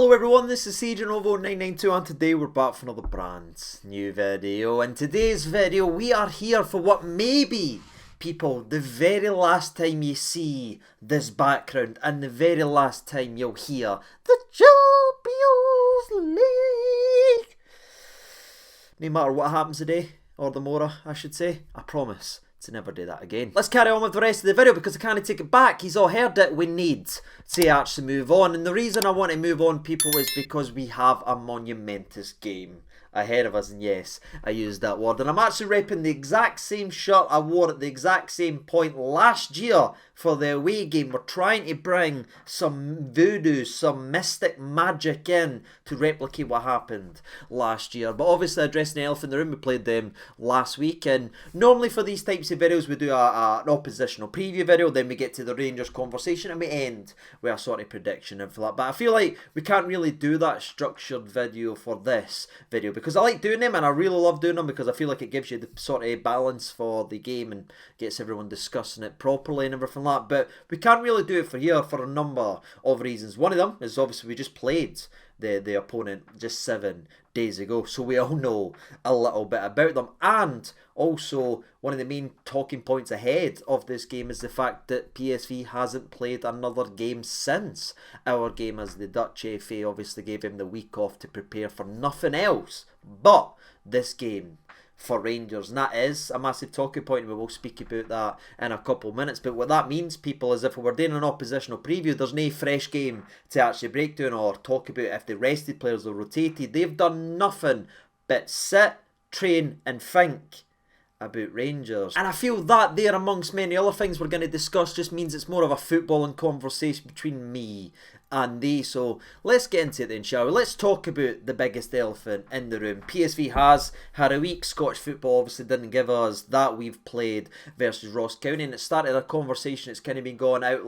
Hello everyone, this is CJNovo992 and today we're back for another brand new video. In today's video we are here for what may be, people, the very last time you see this background and the very last time you'll hear the Champions League. No matter what happens today, or tomorrow I should say, I promise to never do that again. Let's carry on with the rest of the video because I can't take it back. He's all heard it. We need to actually move on. And the reason I want to move on, people, is because we have a monumentous game ahead of us. And yes, I used that word. And I'm actually repping the exact same shirt I wore at the exact same point last year for the away game. We're trying to bring some voodoo, some mystic magic in to replicate what happened last year. But obviously addressing the elephant in the room, we played them last week. And normally for these types of videos we do an oppositional preview video, then we get to the Rangers conversation and we end with a sort of prediction and for that. But I feel like we can't really do that structured video for this video because I like doing them and I really love doing them because I feel like it gives you the sort of balance for the game and gets everyone discussing it properly and everything like that. But we can't really do it for here for a number of reasons. One of them is obviously we just played the opponent just 7 days ago, so we all know a little bit about them. And also one of the main talking points ahead of this game is the fact that PSV hasn't played another game since our game, as the Dutch FA obviously gave him the week off to prepare for nothing else but this game for Rangers, and that is a massive talking point. We will speak about that in a couple of minutes. But what that means, people, is if we were doing an oppositional preview, there's no fresh game to actually break down or talk about if the rested players are rotated. They've done nothing but sit, train and think about Rangers. And I feel that there, amongst many other things we're going to discuss, just means it's more of a footballing conversation between me and they. So let's get into it then, shall we? Let's talk about the biggest elephant in the room. PSV has had a week. Scottish football obviously didn't give us that. We've played versus Ross County and it started a conversation that's kind of been going out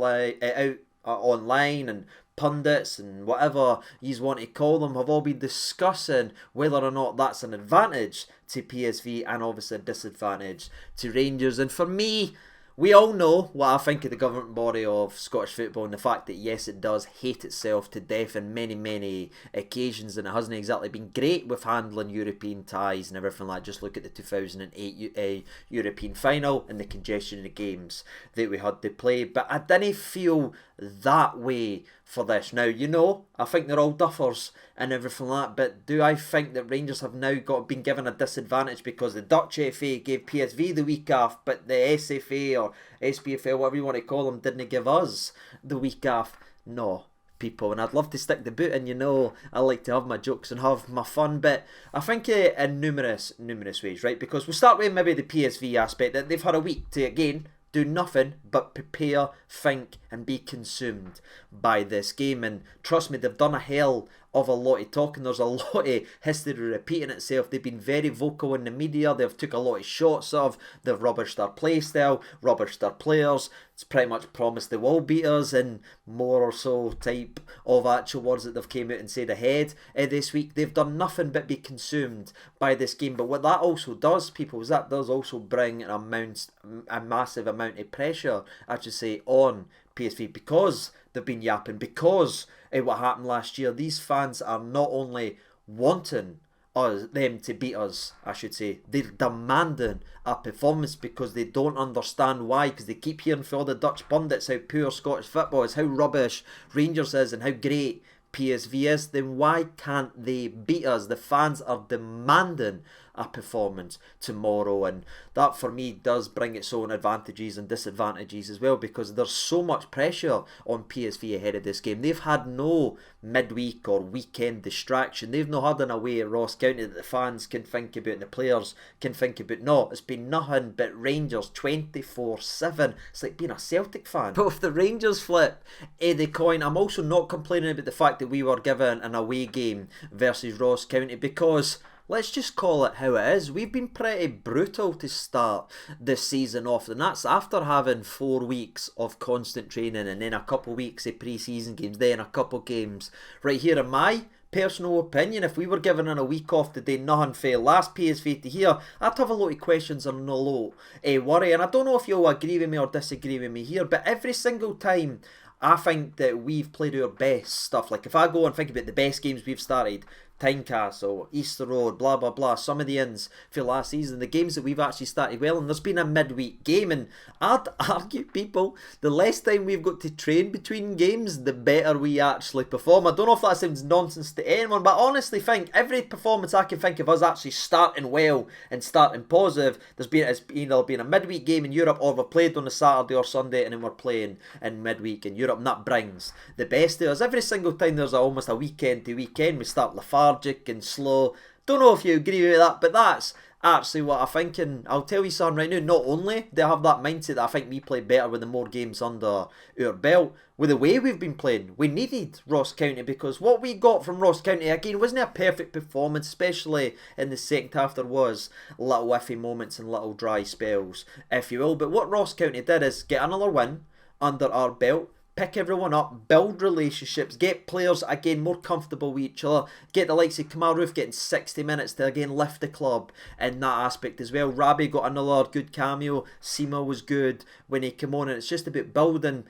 online, and pundits and whatever you want to call them have all been discussing whether or not that's an advantage to PSV and obviously a disadvantage to Rangers. And for me, we all know what I think of the governing body of Scottish football and the fact that yes, it does hate itself to death in many occasions, and it hasn't exactly been great with handling European ties and everything like that. Just look at the 2008 European final and the congestion in the games that we had to play. But I didn't feel that way for this. Now, you know, I think they're all duffers and everything like that, but do I think that Rangers have now been given a disadvantage because the Dutch FA gave PSV the week off, but the SFA or SPFL, whatever you want to call them, didn't give us the week off? No, people, and I'd love to stick the boot in, you know, I like to have my jokes and have my fun, but I think in numerous ways, right? Because we'll start with maybe the PSV aspect, that they've had a week to, again, do nothing but prepare, think and be consumed by this game. And trust me, they've done a hell of a lot of talking. There's a lot of history repeating itself. They've been very vocal in the media. They've took a lot of shots of, they've rubbished their play style, rubbished their players. It's pretty much promised they will beat us, and more or so type of actual words that they've came out and said ahead this week. They've done nothing but be consumed by this game. But what that also does, people, is that does also bring a massive amount of pressure, I should say, on PSV because they've been yapping, because what happened last year. These fans are not only wanting them to beat us, I should say, they're demanding a performance because they don't understand why, because they keep hearing from all the Dutch pundits how poor Scottish football is, how rubbish Rangers is and how great PSV is. Then why can't they beat us? The fans are demanding a performance tomorrow, and that for me does bring its own advantages and disadvantages as well, because there's so much pressure on PSV ahead of this game. They've had no midweek or weekend distraction. They've not had an away at Ross County that the fans can think about and the players can think about. No, it's been nothing but Rangers 24/7. It's like being a Celtic fan. But with the Rangers flip of the coin, I'm also not complaining about the fact that we were given an away game versus Ross County, because let's just call it how it is. We've been pretty brutal to start this season off, and that's after having 4 weeks of constant training and then a couple weeks of pre-season games, then a couple games. Right here, in my personal opinion, if we were given a week off today, nothing fair, last PSV to here, I'd have a lot of questions and a lot of worry. And I don't know if you'll agree with me or disagree with me here, but every single time I think that we've played our best stuff. Like, if I go and think about the best games we've started, Tynecastle, Easter Road, blah blah blah, some of the ins for last season, the games that we've actually started well, and there's been a midweek game, and I'd argue, people, the less time we've got to train between games, the better we actually perform. I don't know if that sounds nonsense to anyone, but I honestly think every performance I can think of us actually starting well and starting positive, it's either been a midweek game in Europe, or we've played on a Saturday or Sunday and then we're playing in midweek in Europe, and that brings the best of us. Every single time there's almost a weekend to weekend, we start lethargic and slow. Don't know if you agree with that, but that's actually what I think. And I'll tell you something right now, not only do I have that mindset that I think we play better with the more games under our belt, with the way we've been playing, we needed Ross County, because what we got from Ross County, again, wasn't a perfect performance, especially in the second half. There was little iffy moments and little dry spells, if you will, but what Ross County did is get another win under our belt, pick everyone up, build relationships, get players again more comfortable with each other, get the likes of Kamal Roof getting 60 minutes to again lift the club in that aspect as well. Rabi got another good cameo, Sima was good when he came on, and it's just about building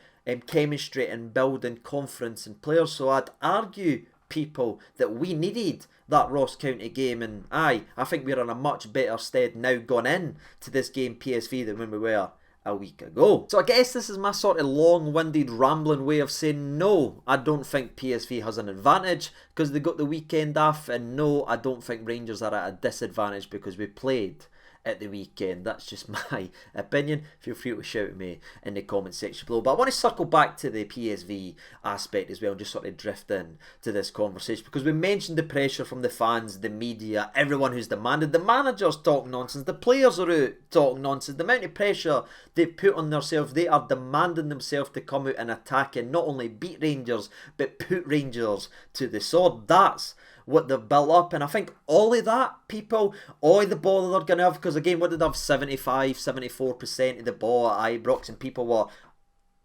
chemistry and building confidence in players. So I'd argue, people, that we needed that Ross County game, and I think we're in a much better stead now going in to this game PSV than when we were a week ago. So I guess this is my sort of long-winded rambling way of saying no, I don't think PSV has an advantage because they got the weekend off, and no, I don't think Rangers are at a disadvantage because we played at the weekend. That's just my opinion. Feel free to shout at me in the comment section below. But I want to circle back to the PSV aspect as well and just sort of drift in to this conversation, because we mentioned the pressure from the fans, the media, everyone who's demanded. The managers talk nonsense, the players are out talking nonsense. The amount of pressure they put on themselves, they are demanding themselves to come out and attack and not only beat Rangers but put Rangers to the sword. That's what they've built up, and I think all of that, people, all of the ball they're going to have, because again, what did they have, 75-74% of the ball at Ibrox, and people were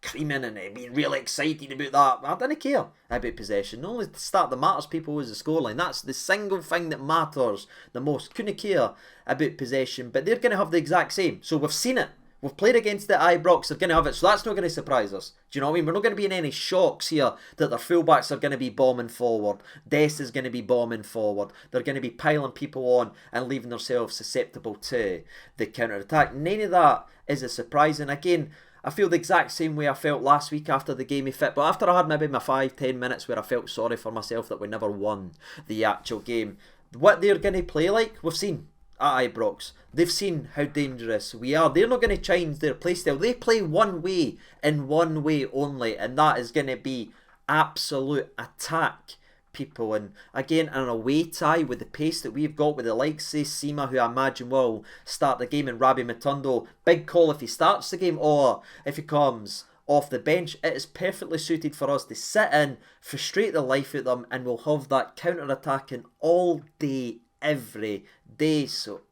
creaming and being really excited about that. I didn't care about possession. The only stat that matters, people, is the scoreline. That's the single thing that matters the most. Couldn't care about possession, but they're going to have the exact same. So we've seen it. We've played against the Ibrox, they're going to have it, so that's not going to surprise us. Do you know what I mean? We're not going to be in any shocks here that their fullbacks are going to be bombing forward. Dest is going to be bombing forward. They're going to be piling people on and leaving themselves susceptible to the counter-attack. None of that is a surprise. And again, I feel the exact same way I felt last week after the game of fit. But after I had maybe my 5-10 minutes where I felt sorry for myself that we never won the actual game, what they're going to play like, we've seen at Ibrox. They've seen how dangerous we are. They're not going to change their play style. They play one way and one way only, and that is going to be absolute attack, people. And again, an away tie with the pace that we've got with the likes of Sima, who I imagine will start the game, and Rabi Matondo, big call if he starts the game or if he comes off the bench. It is perfectly suited for us to sit in, frustrate the life out of them, and we'll have that counter-attacking all day, every day. So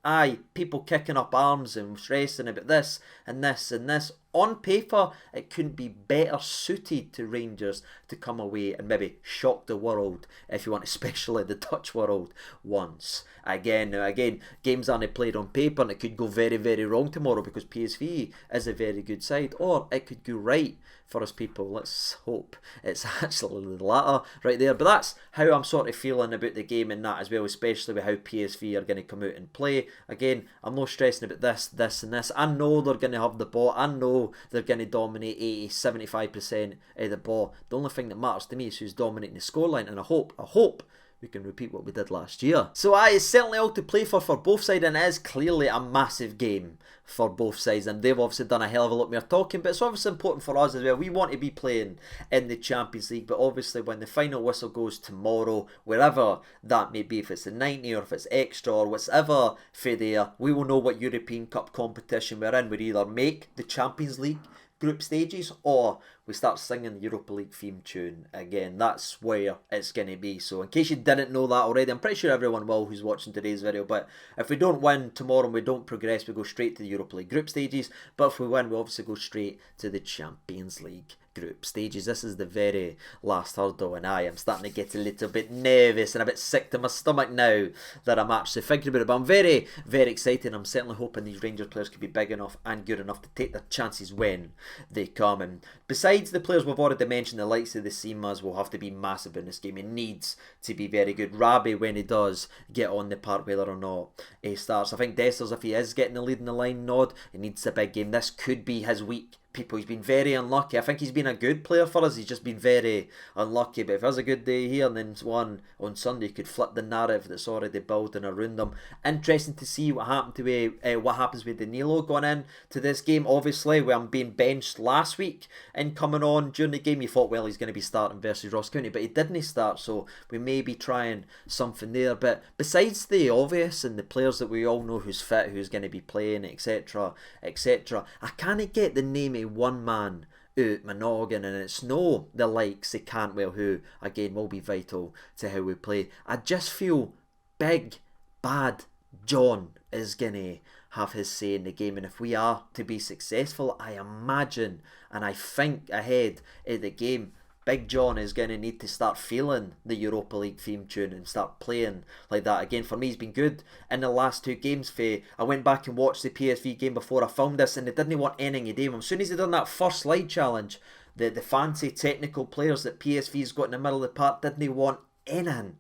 people kicking up arms and stressing about this and this and this. On paper, it couldn't be better suited to Rangers to come away and maybe shock the world, if you want, especially the Dutch world, once again. Now again, games aren't played on paper, and it could go very, very wrong tomorrow because PSV is a very good side, or it could go right for us, people. Let's hope it's actually the latter right there. But that's how I'm sort of feeling about the game and that as well, especially with how PSV are going to come out and play. Again, I'm not stressing about this and this. I know they're going to have the ball. I know they're going to dominate 80-75% of the ball. The only thing that matters to me is who's dominating the scoreline, and I hope we can repeat what we did last year. So it's certainly all to play for both sides, and it is clearly a massive game for both sides, and they've obviously done a hell of a lot more talking, but it's obviously important for us as well. We want to be playing in the Champions League, but obviously when the final whistle goes tomorrow, wherever that may be, if it's the 90 or if it's extra or whatever for there, we will know what European Cup competition we're in. We either make the Champions League group stages or we start singing the Europa League theme tune again. That's where it's going to be. So in case you didn't know that already, I'm pretty sure everyone will who's watching today's video, but if we don't win tomorrow and we don't progress, we go straight to the Europa League group stages, but if we win, we obviously go straight to the Champions League group stages. This is the very last hurdle, and I am starting to get a little bit nervous and a bit sick to my stomach now that I'm actually thinking about it. But I'm very, very excited. I'm certainly hoping these Rangers players can be big enough and good enough to take their chances when they come. And besides the players we've already mentioned, the likes of the Seamas will have to be massive in this game. He needs to be very good. Rabi, when he does get on the park, whether or not he starts. I think Dessers, if he is getting the lead in the line nod, he needs a big game. This could be his week. People, he's been very unlucky. I think he's been a good player for us. He's just been very unlucky. But if he has a good day here and then one on Sunday, he could flip the narrative that's already building around him. Interesting to see what happened to what happens with Danilo going in to this game. Obviously, when I'm being benched last week and coming on during the game, you thought, well, he's going to be starting versus Ross County, but he didn't start. So we may be trying something there. But besides the obvious and the players that we all know who's fit, who's going to be playing, etc., etc., I can't get the name of one man out my noggin, and it's no the likes of Cantwell, who again will be vital to how we play. I just feel Big Bad John is gonna have his say in the game, and if we are to be successful, I imagine and I think ahead of the game, Big John is going to need to start feeling the Europa League theme tune and start playing like that again. For me, he's been good in the last two games. I went back and watched the PSV game before I filmed this, and they didn't want anything to do with him. As soon as he done that first slide challenge, the fancy technical players that PSV's got in the middle of the park didn't want anything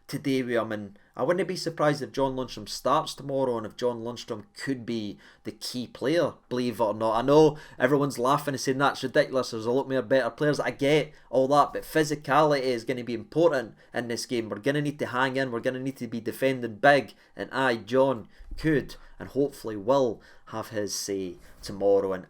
to do with him. And I wouldn't be surprised if John Lundstrom starts tomorrow, and if John Lundstrom could be the key player, believe it or not. I know everyone's laughing and saying that's ridiculous, there's a lot more better players. I get all that, but physicality is going to be important in this game. We're going to need to hang in, we're going to need to be defending big, and John could and hopefully will have his say tomorrow. And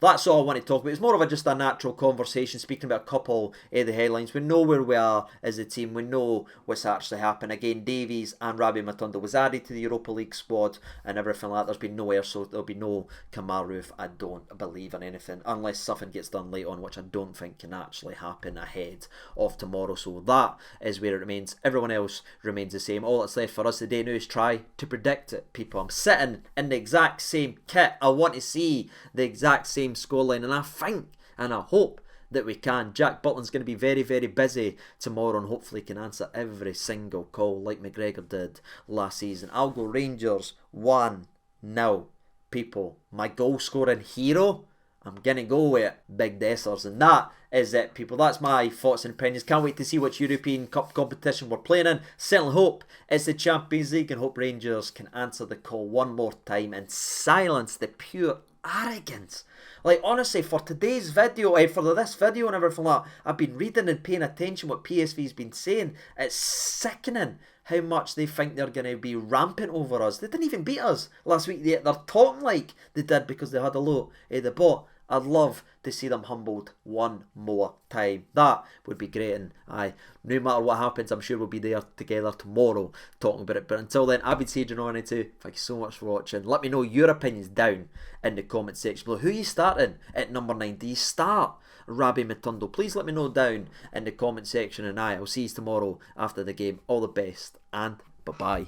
that's all I want to talk about. It's more of just a natural conversation, speaking about a couple of the headlines. We know where we are as a team, we know what's actually happened. Again, Davies and Rabi Matondo was added to the Europa League squad and everything like that. There's been no air, so there'll be no Kamaru if I don't believe in anything, unless something gets done late on, which I don't think can actually happen ahead of tomorrow. So that is where it remains. Everyone else remains the same. All that's left for us today now is try to predict it, people. I'm sitting in the exact same kit. I want to see the exact same scoreline, and I think and I hope that we can. Jack Butland's going to be very, very busy tomorrow, and hopefully can answer every single call like McGregor did last season. I'll go Rangers 1-0. People, my goal scoring hero, I'm going to go with Big Dessers, and that is it, people. That's my thoughts and opinions. Can't wait to see which European Cup competition we're playing in. Certainly hope it's the Champions League, and hope Rangers can answer the call one more time and silence the pure arrogance. Like, honestly, for today's video, for this video and everything like that, I've been reading and paying attention what PSV's been saying. It's sickening how much they think they're going to be rampant over us. They didn't even beat us last week. They're talking like they did because they had a lot of the bot. I'd love to see them humbled one more time. That would be great. And no matter what happens, I'm sure we'll be there together tomorrow talking about it. But until then, I've been Sage92. Thank you so much for watching. Let me know your opinions down in the comment section below. Who are you starting at number 9? Do you start Rabi Matondo? Please let me know down in the comment section, and I'll see you tomorrow after the game. All the best, and bye-bye.